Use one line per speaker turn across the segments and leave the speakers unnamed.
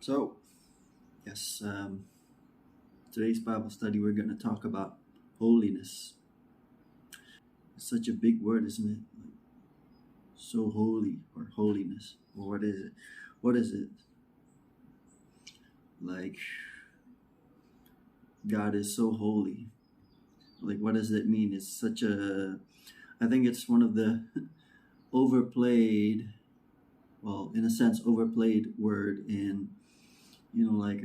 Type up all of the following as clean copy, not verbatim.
So, yes, today's Bible study we're going to talk about holiness. It's such a big word, isn't it? Like, so holy or holiness. Or what is it? What is it? Like, God is so holy. Like, what does it mean? It's such a, I think it's one of the overplayed, well, in a sense, overplayed word in, like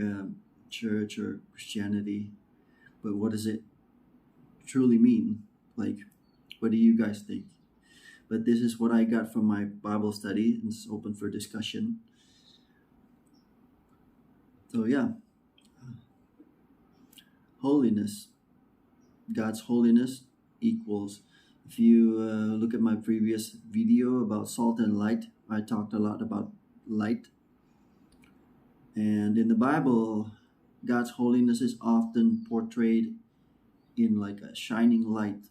church or Christianity. But what does it truly mean? Like, what do you guys think? But this is what I got from my Bible study. It's open for discussion. So yeah, holiness. God's holiness equals. If you look at my previous video about salt and light, I talked a lot about light. And in the Bible, God's holiness is often portrayed in like a shining light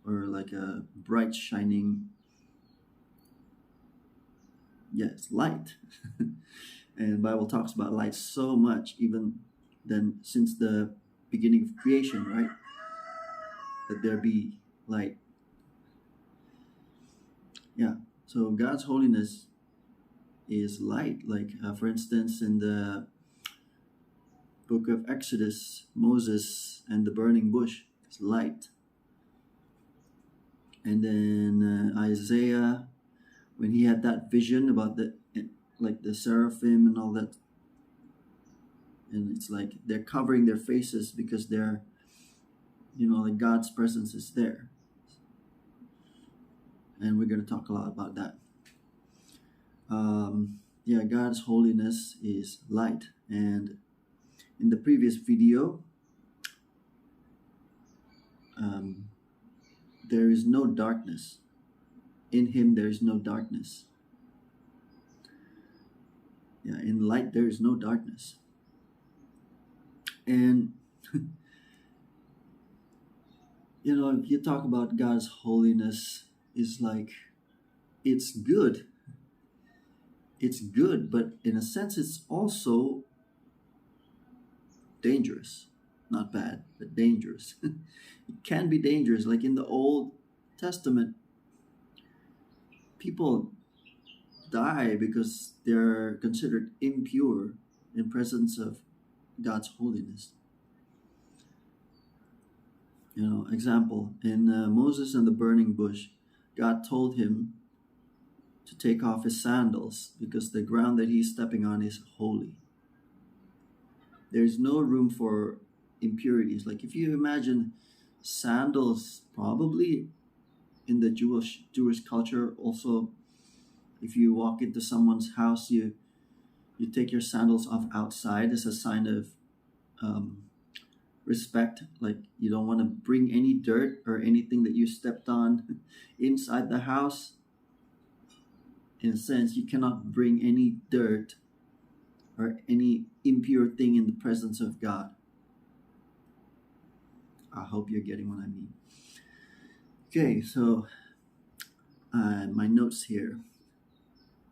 or like a bright shining, yes, light. And Bible talks about light so much, even then since the beginning of creation, right? That there be light. Yeah. So God's holiness is light. Like for instance, in the book of Exodus, Moses and the burning bush is light. And then Isaiah, when he had that vision about the seraphim and all that, and it's like they're covering their faces because they're, like God's presence is there. And we're going to talk a lot about that. God's holiness is light. And in the previous video, there is no darkness. In him there is no darkness. Yeah, in light there is no darkness. And if you talk about God's holiness, it's like it's good. It's good, but in a sense it's also dangerous. Not bad, but dangerous. It can be dangerous. Like in the Old Testament, people die because they're considered impure in presence of God's holiness. Example, in Moses and the burning bush, God told him to take off his sandals because the ground that he's stepping on is holy. There's no room for impurities. Like if you imagine sandals, probably in the Jewish culture also, if you walk into someone's house, you take your sandals off outside as a sign of respect. Like you don't want to bring any dirt or anything that you stepped on inside the house. In a sense, you cannot bring any dirt or any impure thing in the presence of God. I hope you're getting what I mean. Okay, so my notes here.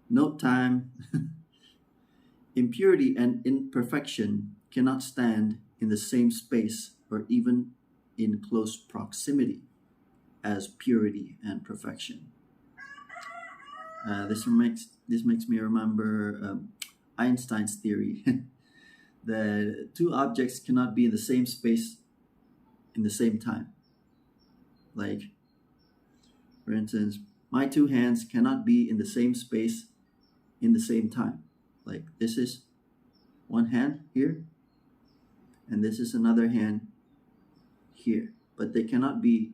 Note time. Impurity and imperfection cannot stand in the same space or even in close proximity as purity and perfection. This makes me remember Einstein's theory that two objects cannot be in the same space in the same time. Like, for instance, my two hands cannot be in the same space in the same time. Like this is one hand here, and this is another hand here. But they cannot be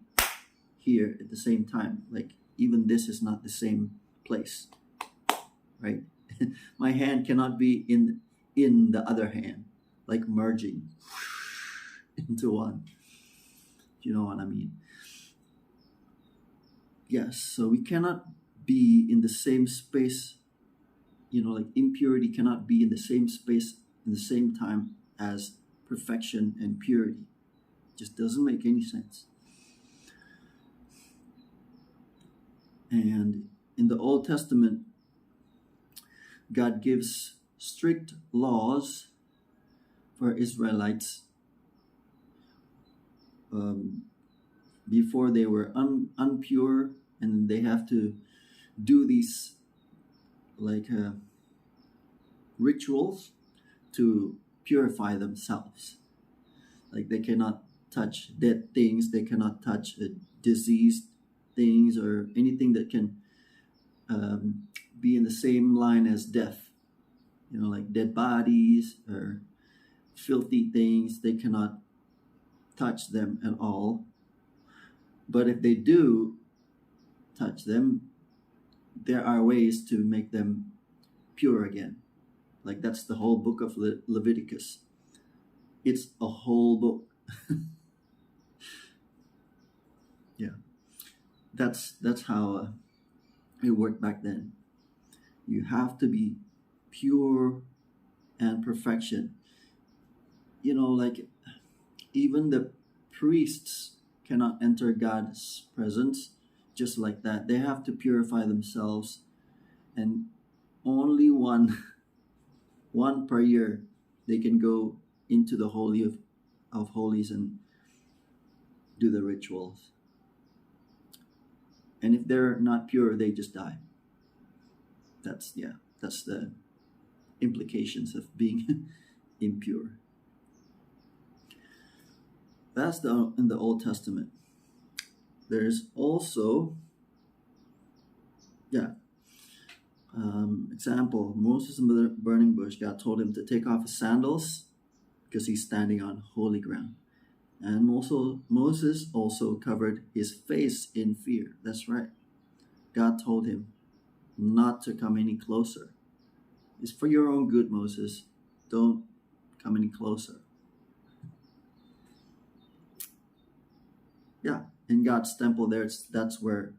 here at the same time. Like even this is not the same place, right? My hand cannot be in the other hand, like merging into one. You know what I mean? Yes, so we cannot be in the same space, like impurity cannot be in the same space in the same time as perfection and purity. Just doesn't make any sense. And in the Old Testament, God gives strict laws for Israelites before they were unpure, and they have to do these like rituals to purify themselves. Like they cannot touch dead things, they cannot touch diseased things or anything that can be in the same line as death. Like dead bodies or filthy things, they cannot touch them at all. But if they do touch them, there are ways to make them pure again. Like that's the whole book of Leviticus. It's a whole book. Yeah, that's how it worked back then. You have to be pure and perfection. Like even the priests cannot enter God's presence just like that. They have to purify themselves, and only one per year they can go into the Holy of Holies and do the rituals. And if they're not pure, they just die. That's the implications of being impure. That's in the Old Testament. There's also, example, Moses in the burning bush. God told him to take off his sandals because he's standing on holy ground. And Moses also covered his face in fear. That's right. God told him not to come any closer. It's for your own good, Moses. Don't come any closer. Yeah, in God's temple that's where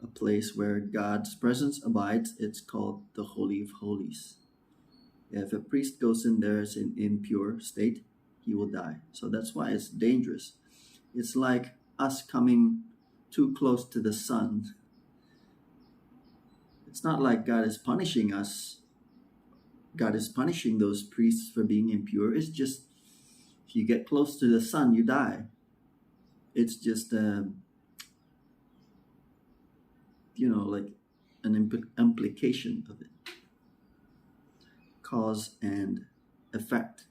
a place where God's presence abides. It's called the Holy of Holies. If a priest goes in there as in impure state, he will die. So that's why it's dangerous. It's like us coming too close to the sun. It's not like God is punishing us. God is punishing those priests for being impure. It's just if you get close to the sun, you die. It's just like an implication of it. Cause and effect.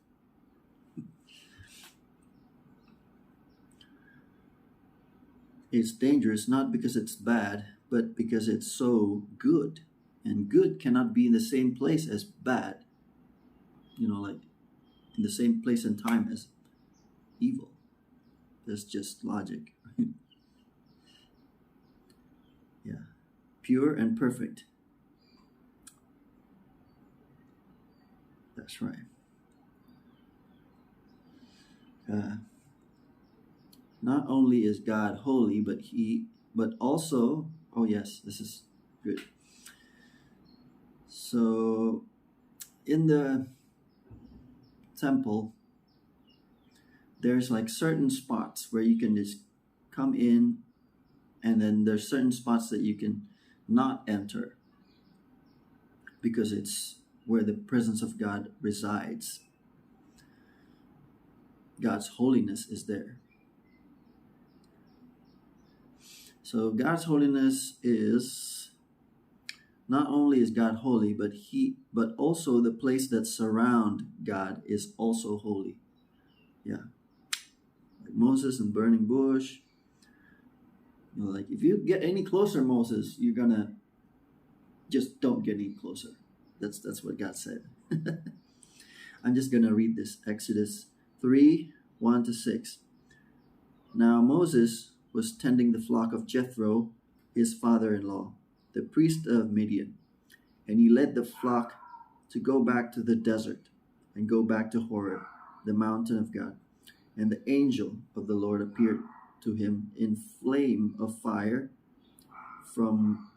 It's dangerous not because it's bad, but because it's so good. And good cannot be in the same place as bad. Like in the same place and time as evil. That's just logic. Yeah. Pure and perfect. That's right. Not only is God holy, but also, oh yes, this is good. So in the temple, there's like certain spots where you can just come in, and then there's certain spots that you can not enter because it's where the presence of God resides. God's holiness is there. So God's holiness is not only is God holy, but also the place that surround God is also holy. Yeah. Like Moses and burning bush. Like if you get any closer, Moses, you're gonna just don't get any closer. That's what God said. I'm just gonna read this. Exodus 3:1-6. Now Moses was tending the flock of Jethro, his father-in-law, the priest of Midian, and he led the flock to go back to the desert and go back to Horeb, the mountain of God. And the angel of the Lord appeared to him in flame of fire from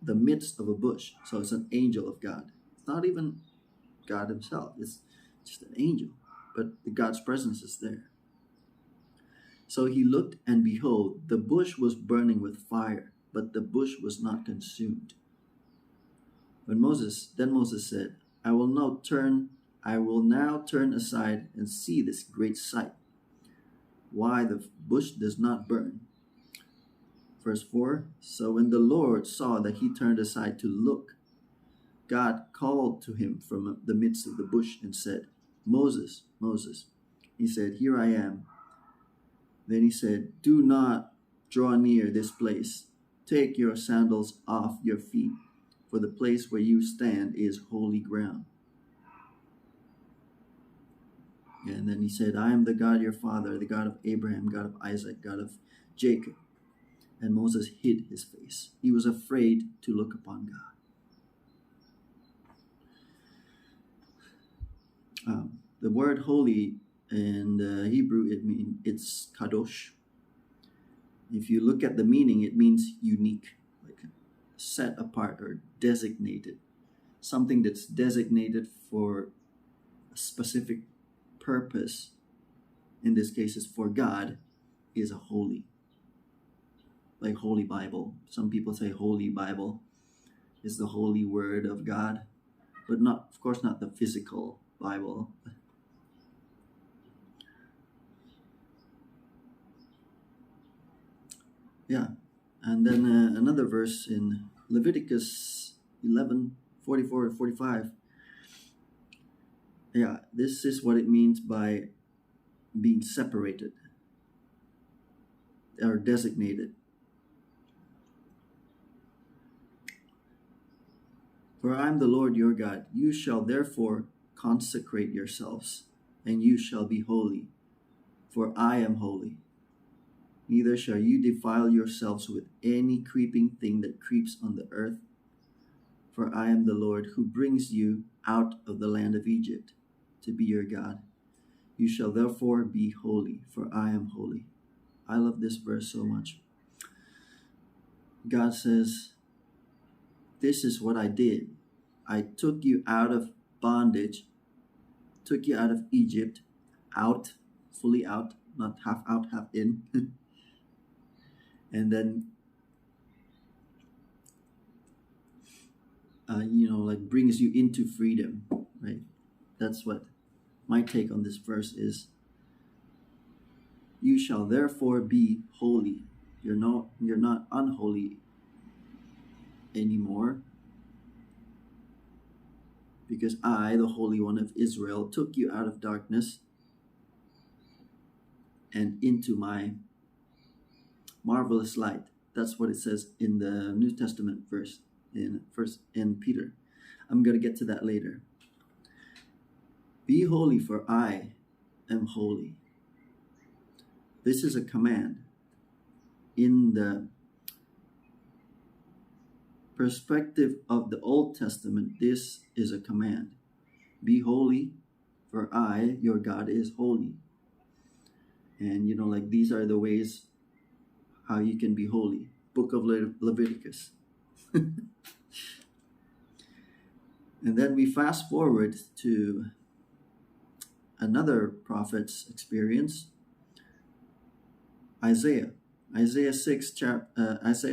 the midst of a bush. So it's an angel of God. It's not even God himself. It's just an angel. But God's presence is there. So he looked, and behold, the bush was burning with fire, but the bush was not consumed. Then Moses said, I will now turn aside and see this great sight, why the bush does not burn. Verse 4, so when the Lord saw that he turned aside to look, God called to him from the midst of the bush and said, Moses, Moses. He said, here I am. Then he said, do not draw near this place. Take your sandals off your feet, for the place where you stand is holy ground. And then he said, I am the God your father, the God of Abraham, God of Isaac, God of Jacob. And Moses hid his face. He was afraid to look upon God. The word holy in Hebrew, it's kadosh. If you look at the meaning, it means unique, like set apart or designated. Something that's designated for a specific purpose, in this case is for God, is a holy. Like Holy Bible. Some people say Holy Bible is the holy word of God, but not, of course, not the physical Bible. Yeah. And then another verse in Leviticus 11:44-45. Yeah, this is what it means by being separated or designated. For I am the Lord your God. You shall therefore consecrate yourselves, and you shall be holy, for I am holy. Neither shall you defile yourselves with any creeping thing that creeps on the earth, for I am the Lord who brings you out of the land of Egypt to be your God. You shall therefore be holy, for I am holy. I love this verse so much. God says, this is what I did. I took you out of bondage, took you out of Egypt, out, fully out, not half out, half in. And then, like brings you into freedom, right? That's what my take on this verse is. You shall therefore be holy. You're not unholy anymore, because I, the Holy One of Israel, took you out of darkness and into my marvelous light. That's what it says in the New Testament verse in Peter. I'm going to get to that later. Be holy, for I am holy. This is a command. In the perspective of the Old Testament, this is a command. Be holy, for I, your God, is holy. And like these are the ways how you can be holy. Book of Leviticus. And then we fast forward to another prophet's experience, Isaiah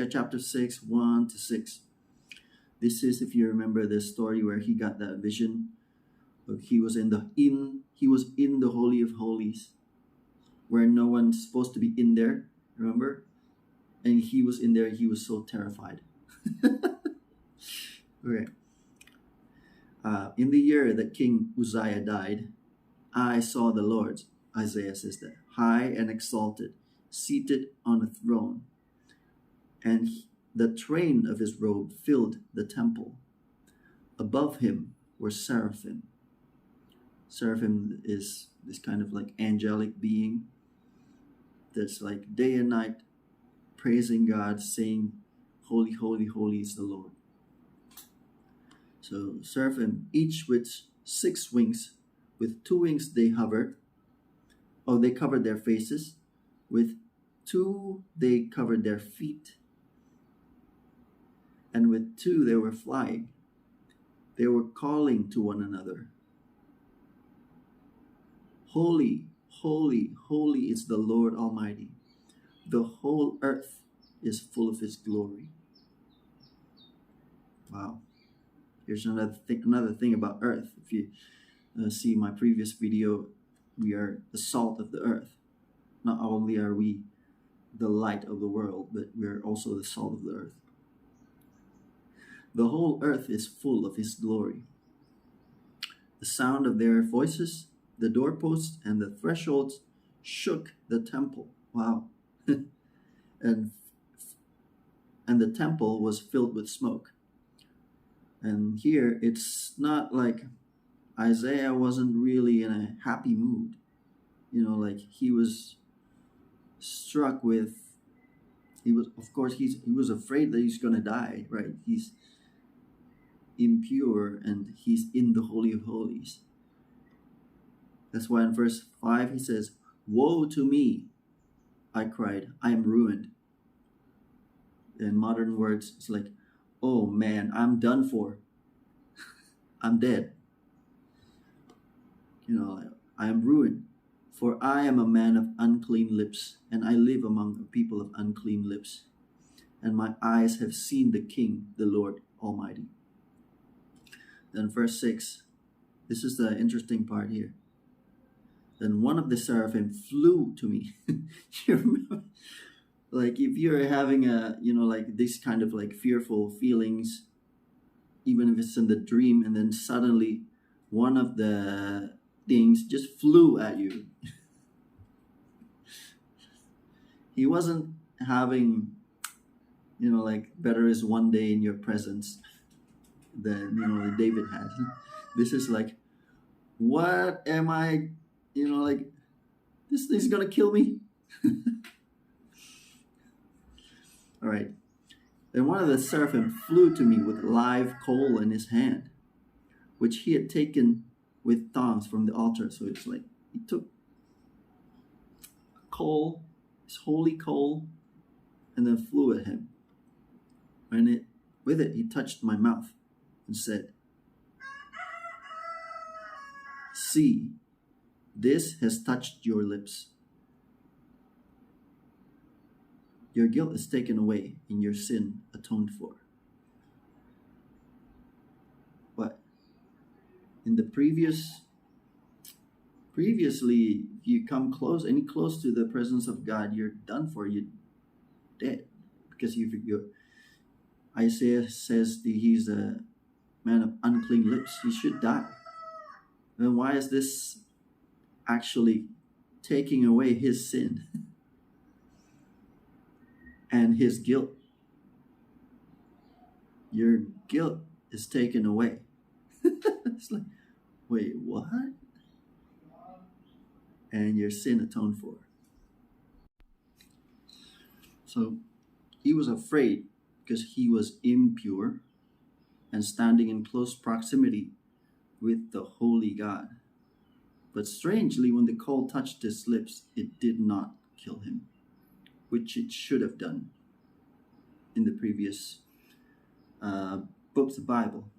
chapter 6, 1-6. This is, if you remember this story, where he got that vision. He was in the Holy of Holies, where no one's supposed to be in there, remember? And he was in there, he was so terrified. Okay. In the year that King Uzziah died, I saw the Lord, Isaiah says that, high and exalted, seated on a throne, and the train of his robe filled the temple. Above him were seraphim. Seraphim is this kind of like angelic being that's like day and night praising God, saying, holy, holy, holy is the Lord. So seraphim, each with 6 wings, with 2 wings they hovered, they covered their faces, with 2 they covered their feet, and with 2 they were flying. They were calling to one another, holy, holy, holy is the Lord Almighty. The whole earth is full of his glory. Wow. Here's another thing about earth. If you see my previous video, we are the salt of the earth. Not only are we the light of the world, but we are also the salt of the earth. The whole earth is full of His glory. The sound of their voices, the doorposts, and the thresholds shook the temple. Wow. and the temple was filled with smoke. And here it's not like Isaiah wasn't really in a happy mood. Like he was struck with, he was afraid that he's going to die, right? He's impure and he's in the Holy of Holies. That's why in verse 5 he says, "Woe to me, I cried, I am ruined." In modern words, it's like, "Oh man, I'm done for. I'm dead. I am ruined. For I am a man of unclean lips, and I live among a people of unclean lips. And my eyes have seen the King, the Lord Almighty." Then verse 6, this is the interesting part here. "Then one of the seraphim flew to me." You remember? Like if you're having like this kind of like fearful feelings, even if it's in the dream, and then suddenly one of the things just flew at you. He wasn't having, like better is one day in your presence than, that David had. This is like, what am I, like this thing's gonna kill me. All right. Then one of the seraphim flew to me with live coal in his hand, which he had taken with tongs from the altar. So it's like he took coal, his holy coal, and then flew at him. And with it he touched my mouth and said, "See, this has touched your lips. Your guilt is taken away and your sin atoned for." But in the previously, if you come close to the presence of God, you're done for. You're dead, because Isaiah says that he's a man of unclean lips. He should die. Then why is this actually taking away his sin and his guilt? Your guilt is taken away. It's like, wait, what? And your sin atoned for. So he was afraid because he was impure and standing in close proximity with the holy God. But strangely, when the coal touched his lips, it did not kill him, which it should have done in the previous books of the Bible.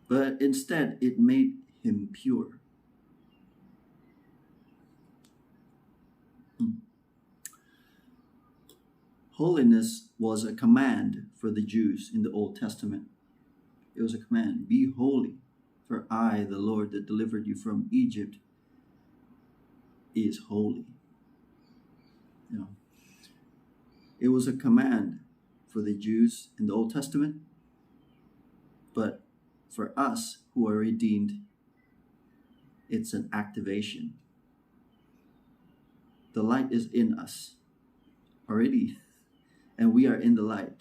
But instead, it made him pure. Holiness was a command for the Jews in the Old Testament. It was a command: "Be holy, for I, the Lord that delivered you from Egypt, is holy." It was a command for the Jews in the Old Testament, but for us who are redeemed, it's an activation. The light is in us already, and we are in the light.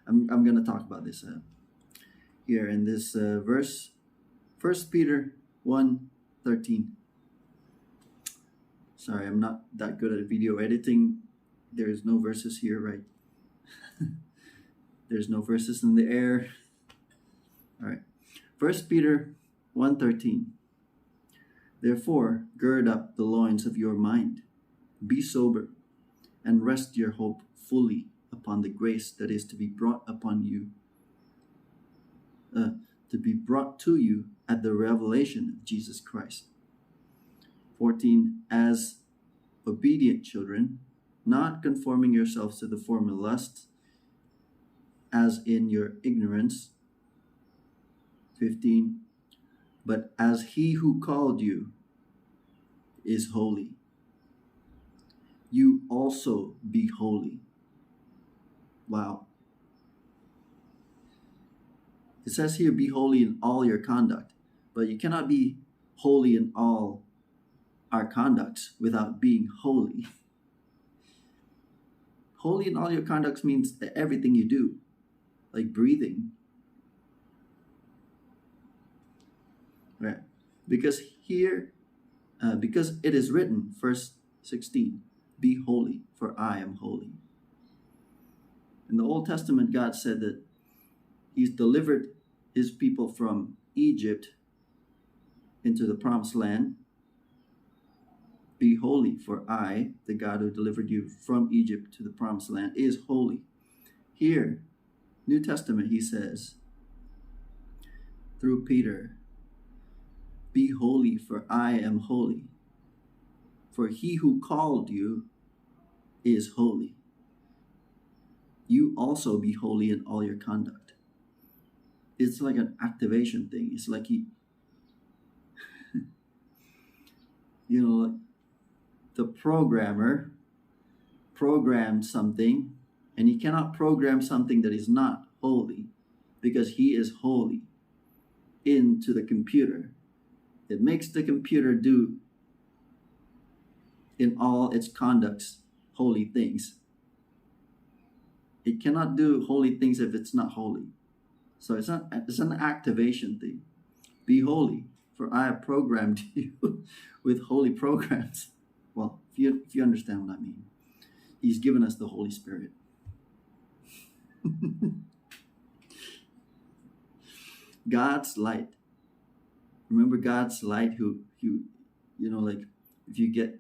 I'm going to talk about this here in this verse, 1 Peter 1:13. Sorry, I'm not that good at video editing. There's no verses here, right? There's no verses in the air. All right. 1 Peter 1:13. "Therefore, gird up the loins of your mind. Be sober, and rest your hope fully upon the grace that is to be brought upon you, to be brought to you at the revelation of Jesus Christ." 14. "As obedient children, not conforming yourselves to the former lusts, as in your ignorance 15. But as he who called you is holy, you also be holy. Wow. It says here, be holy in all your conduct. But you cannot be holy in all our conducts without being holy. Holy in all your conducts means everything you do, like breathing. Right? Because here, because it is written, verse 16, be holy, for I am holy. In the Old Testament, God said that He's delivered His people from Egypt into the promised land. Be holy, for I, the God who delivered you from Egypt to the promised land, is holy. Here, New Testament, He says, through Peter, be holy, for I am holy. For He who called you is holy. You also be holy in all your conduct. It's like an activation thing. It's like He, the programmer programmed something, and he cannot program something that is not holy, because He is holy, into the computer. It makes the computer do in all its conducts holy things. It cannot do holy things if it's not holy. So it's an activation thing. Be holy, for I have programmed you with holy programs. Well, if you understand what I mean. He's given us the Holy Spirit. God's light. Remember God's light, who like if you get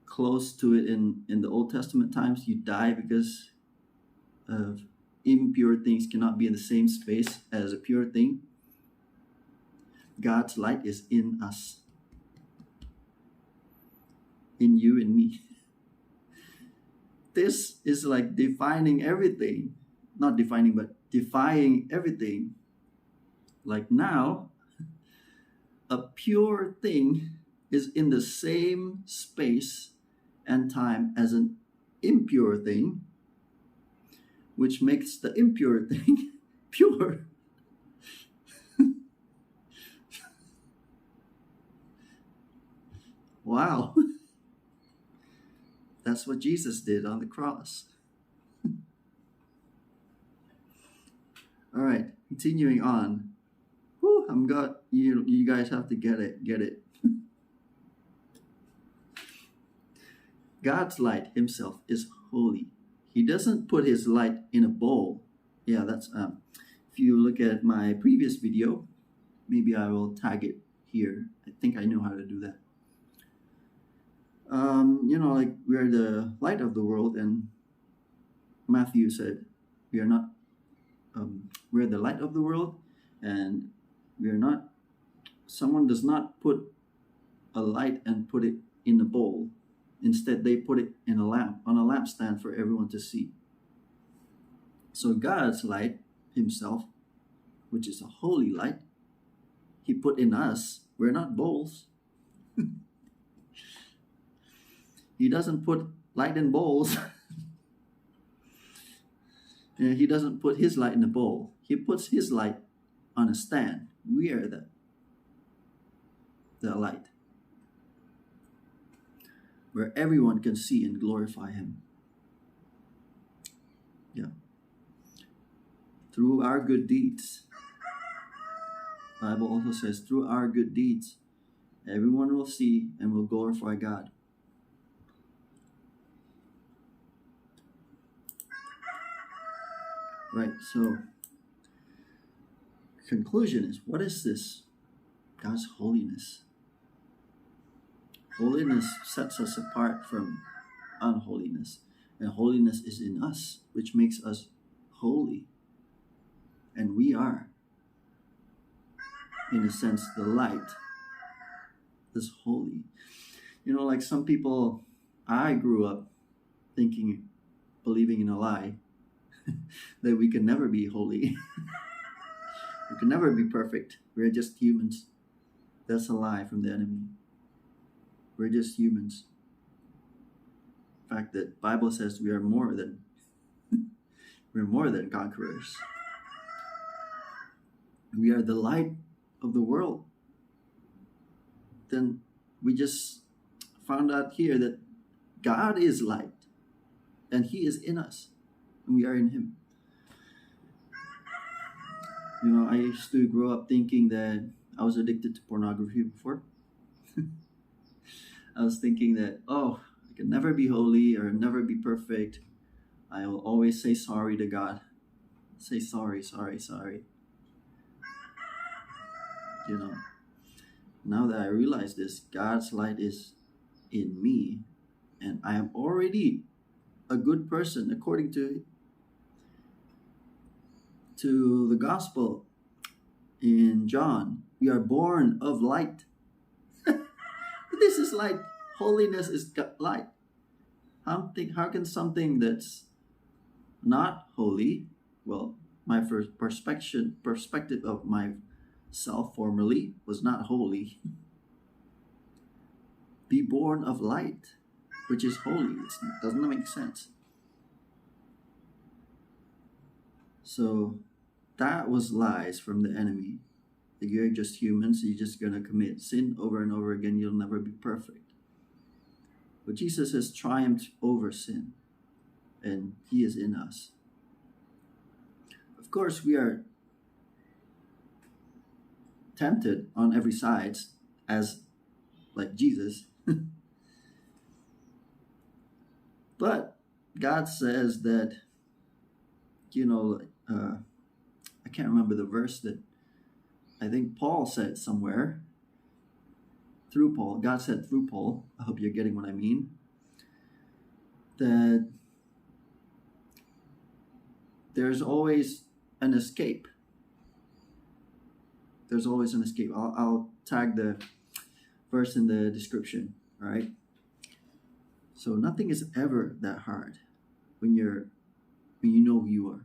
close to it in the Old Testament times, you die because of impure things cannot be in the same space as a pure thing. God's light is in us. In you and me. This is like defining everything. Not defining, but defying everything. Like now, a pure thing is in the same space and time as an impure thing, which makes the impure thing pure. Wow. That's what Jesus did on the cross. All right, continuing on. Whew, you guys have to get it. God's light Himself is holy. He doesn't put His light in a bowl. Yeah, that's if you look at my previous video, maybe I will tag it here. I think I know how to do that. Like we are the light of the world, and Matthew said we are not. We're the light of the world, and we are not. Someone does not put a light and put it in a bowl. Instead, they put it in a lamp, on a lampstand for everyone to see. So God's light Himself, which is a holy light, He put in us. We're not bowls. He doesn't put light in bowls. He doesn't put His light in a bowl. He puts His light on a stand. We are the light, where everyone can see and glorify Him. Yeah. Through our good deeds. The Bible also says, through our good deeds, everyone will see and will glorify God. Right, so conclusion is, what is this? God's holiness. Holiness sets us apart from unholiness. And holiness is in us, which makes us holy. And we are, in a sense, the light is holy. Like some people, I grew up believing in a lie, that we can never be holy. We can never be perfect. We're just humans. That's a lie from the enemy. We're just humans. In fact, the Bible says we're more than conquerors. We are the light of the world. Then we just found out here that God is light and He is in us and we are in Him. I used to grow up thinking that I was addicted to pornography before. I was thinking that, I can never be holy or never be perfect. I will always say sorry to God. Say sorry. Now that I realize this, God's light is in me, and I am already a good person according to the gospel in John. We are born of light. This is light. Holiness is light. How can something that's not holy, well, my first perspective of myself formerly was not holy, be born of light, which is holy? It doesn't make sense. So that was lies from the enemy. That you're just human, so you're just going to commit sin over and over again. You'll never be perfect. But Jesus has triumphed over sin, and He is in us. Of course, we are tempted on every side as like Jesus. But God says that, I can't remember the verse that I think Paul said somewhere. Through Paul, God said through Paul, I hope you're getting what I mean, that there's always an escape. There's always an escape. I'll tag the verse in the description, all right? So nothing is ever that hard when you know who you are.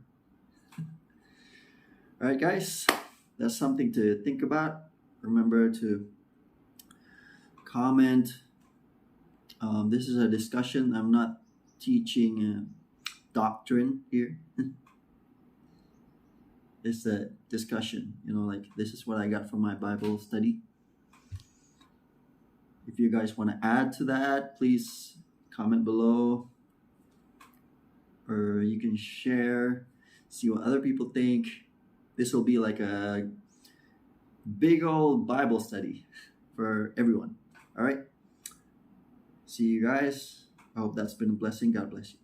All right, guys, that's something to think about. Remember to comment. This is a discussion. I'm not teaching doctrine here. It's a discussion. This is what I got from my Bible study. If you guys want to add to that, please comment below. Or you can share, see what other people think. This will be like a big old Bible study for everyone. All right. See you guys. I hope that's been a blessing. God bless you.